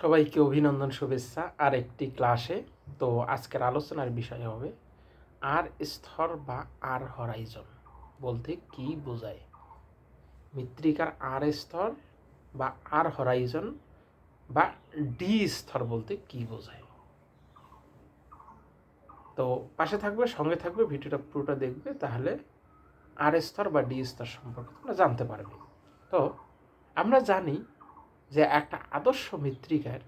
সবাইকে অভিনন্দন, শুভেচ্ছা আর একটি ক্লাসে। তো আজকের আলোচনার বিষয় হবে আর স্তর বা আর হরাইজন বলতে কি বোঝায়। মৃত্তিকার আর স্তর বা আর হরাইজন বা ডি স্তর বলতে কি বোঝায়। তো পাশে থাকবে, সঙ্গে থাকবে, ভিডিওটা পুরোটা দেখবে, তাহলে আর স্তর বা ডি স্তর সম্পর্কে তোমরা জানতে পারবে। তো আমরা জানি যে একটা আদর্শ মৃত্তিকার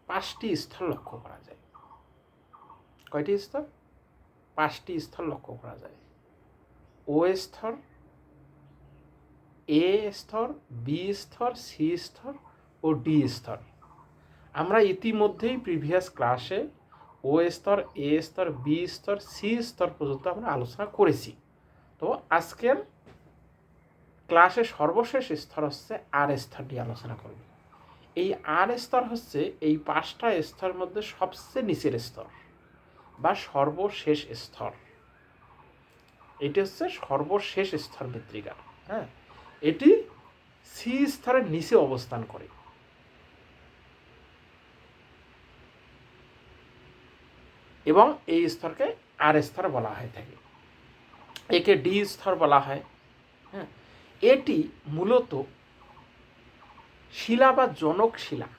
5টি স্তর লক্ষ্য করা যায়। কয়টি স্তর? 5টি স্তর লক্ষ্য করা যায়। ও স্তর, এ স্তর, বি স্তর, সি স্তর ও ডি স্তর। আমরা ইতিমধ্যেই প্রিভিয়াস ক্লাসে ও স্তর, এ স্তর, বি স্তর, সি স্তর পর্যন্ত আমরা আলোচনা করেছি। তো আজকের ক্লাসে সর্বশেষ স্তর হচ্ছে আর স্তর নিয়ে আলোচনা করব। এই আর স্তর হচ্ছে এই 5টা স্তরের মধ্যে সবচেয়ে নিচের স্তর বা সর্বশেষ স্তর। এটি হচ্ছে সর্বশেষ স্তর মৃত্তিকার। হ্যাঁ, এটি সি স্তরের নিচে অবস্থান করে এবং এই স্তরকে আর স্তর বলা হয়ে থাকে। একে ডি স্তর বলা হয়। হ্যাঁ, এটি মূলত শিলা বা জনক শিলা।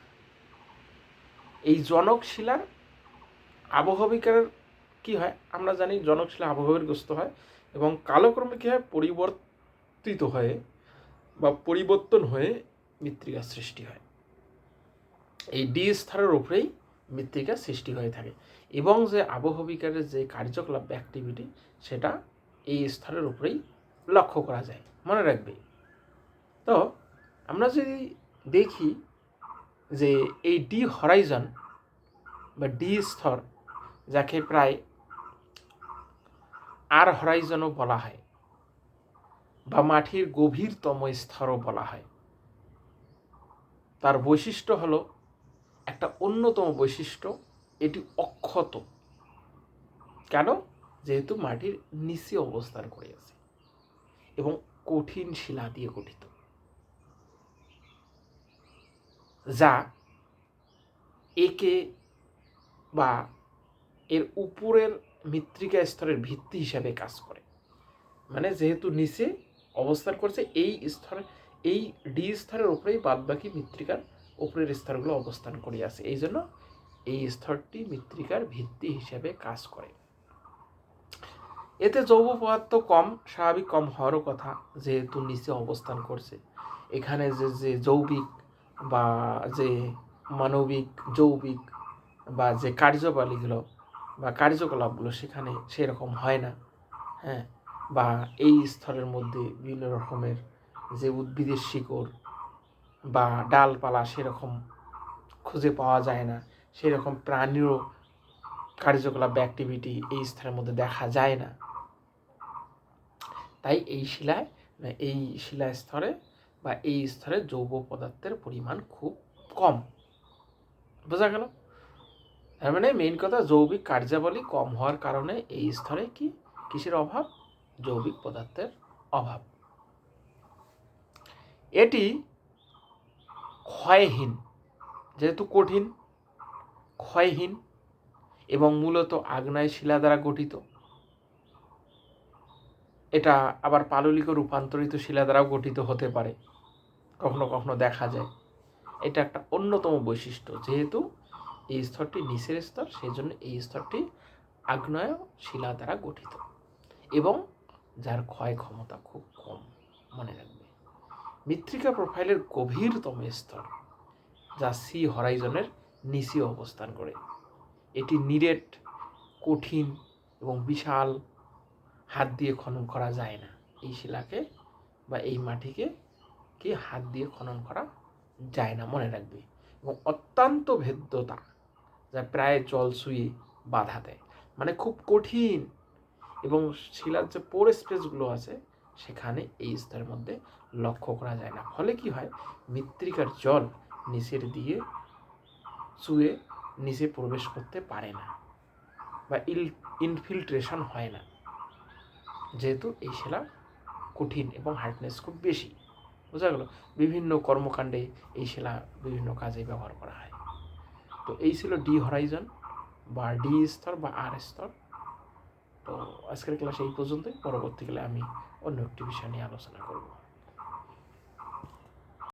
এই জনক শিলার আবহবিকার কি হয় আমরা জানি, জনক শিলা আবহবিগ্রস্ত হয় এবং কালক্রমে কী হয়, পরিবর্তিত হয়ে বা পরিবর্তন হয়ে মৃত্তিকার সৃষ্টি হয়। এই ডি স্তরের উপরেই মৃত্তিকা সৃষ্টি হয়ে থাকে এবং যে আবহবিকারের যে কার্যকলাপ অ্যাক্টিভিটি সেটা এই স্তরের উপরেই লক্ষ্য করা যায়, মনে রাখবে। তো আমরা যদি দেখি যে এই ডি হরাইজন বা ডি স্তর, যাকে প্রায় আর হরাইজনও বলা হয় বা মাটির গভীরতম স্তরও বলা হয়, তার বৈশিষ্ট্য হলো, একটা অন্যতম বৈশিষ্ট্য, এটি অক্ষত। কেন? যেহেতু মাটির নিচে অবস্থান করে আছে এবং কঠিন শিলা দিয়ে গঠিত, যা একে বা এর উপরের মৃত্তিকা স্তরের ভিত্তি হিসাবে কাজ করে। মানে যেহেতু নিচে অবস্থান করছে, এই স্তরে, এই ডি স্তরের উপরেই বাদবাকি মৃত্তিকার উপরের স্তরগুলো অবস্থান করে আছে, এই জন্য এই স্তরটি মৃত্তিকার ভিত্তি হিসাবে কাজ করে। এতে জৈব পদার্থ কম, স্বাভাবিক কম হওয়ারও কথা, যেহেতু নিচে অবস্থান করছে। এখানে যে যৌবিক বা যে মানবিক, যৌবিক বা যে কার্যবলীগুলো বা কার্যকলাপগুলো সেখানে সেরকম হয় না। হ্যাঁ, বা এই স্তরের মধ্যে বিভিন্ন রকমের যে উদ্ভিদের শিকড় বা ডালপালা সেরকম খুঁজে পাওয়া যায় না, সেরকম প্রাণীরও কার্যকলাপ বা অ্যাক্টিভিটি এই স্তরের মধ্যে দেখা যায় না। তাই এই শিলা স্তরে বা এই স্তরে জৈব পদার্থের পরিমাণ খুব কম। বোঝা গেল? তার মানে মেইন কথা, জৈবিক কার্যাবলী কম হওয়ার কারণে এই স্তরে কিসের অভাব? জৈবিক পদার্থের অভাব। এটি ক্ষয়হীন, যেহেতু কঠিন, ক্ষয়হীন এবং মূলত আগ্নেয় শিলা দ্বারা গঠিত। এটা আবার পাললিক রূপান্তরিত শিলা দ্বারাও গঠিত হতে পারে, কখনো কখনো দেখা যায়। এটা একটা অন্যতম বৈশিষ্ট্য, যেহেতু এই স্তরটি নিচের স্তর, সেই জন্য এই স্তরটি আগ্নেয় শিলা দ্বারা গঠিত এবং যার ক্ষয় ক্ষমতা খুব কম, মনে রাখবে। মৃত্তিকা প্রোফাইলের গভীরতম স্তর, যা সি হরাইজনের নিচে অবস্থান করে। এটি নিরেট, কঠিন এবং বিশাল, হাত দিয়ে খনন করা যায় না। এই শিলাকে বা এই মাটিকে হাত দিয়ে খনন করা যায় না, মনে রাখবে। এবং অত্যন্ত ভেদ্যতা, যা প্রায় জল ছুঁয়ে বাধা দেয়, মানে খুব কঠিন। এবং শিলার যে পোর স্পেসগুলো আছে সেখানে এই স্তরের মধ্যে লক্ষ্য করা যায় না। ফলে কি হয়, মৃত্তিকার জল নিচের দিয়ে চুয়ে নিচে প্রবেশ করতে পারে না বা ইনফিল্ট্রেশন হয় না, যেহেতু এই শিলা কঠিন এবং হার্ডনেস খুব বেশি। বোঝা গেল? বিভিন্ন কর্মকাণ্ডে এই শিলা বিভিন্ন কাজে ব্যবহার করা হয়। তো এই ছিল ডি হরাইজন বা ডি স্তর বা আর স্তর। তো আজকের ক্লাসে এই পর্যন্তই। পরবর্তীকালে আমি অন্য একটি বিষয় নিয়ে আলোচনা করব।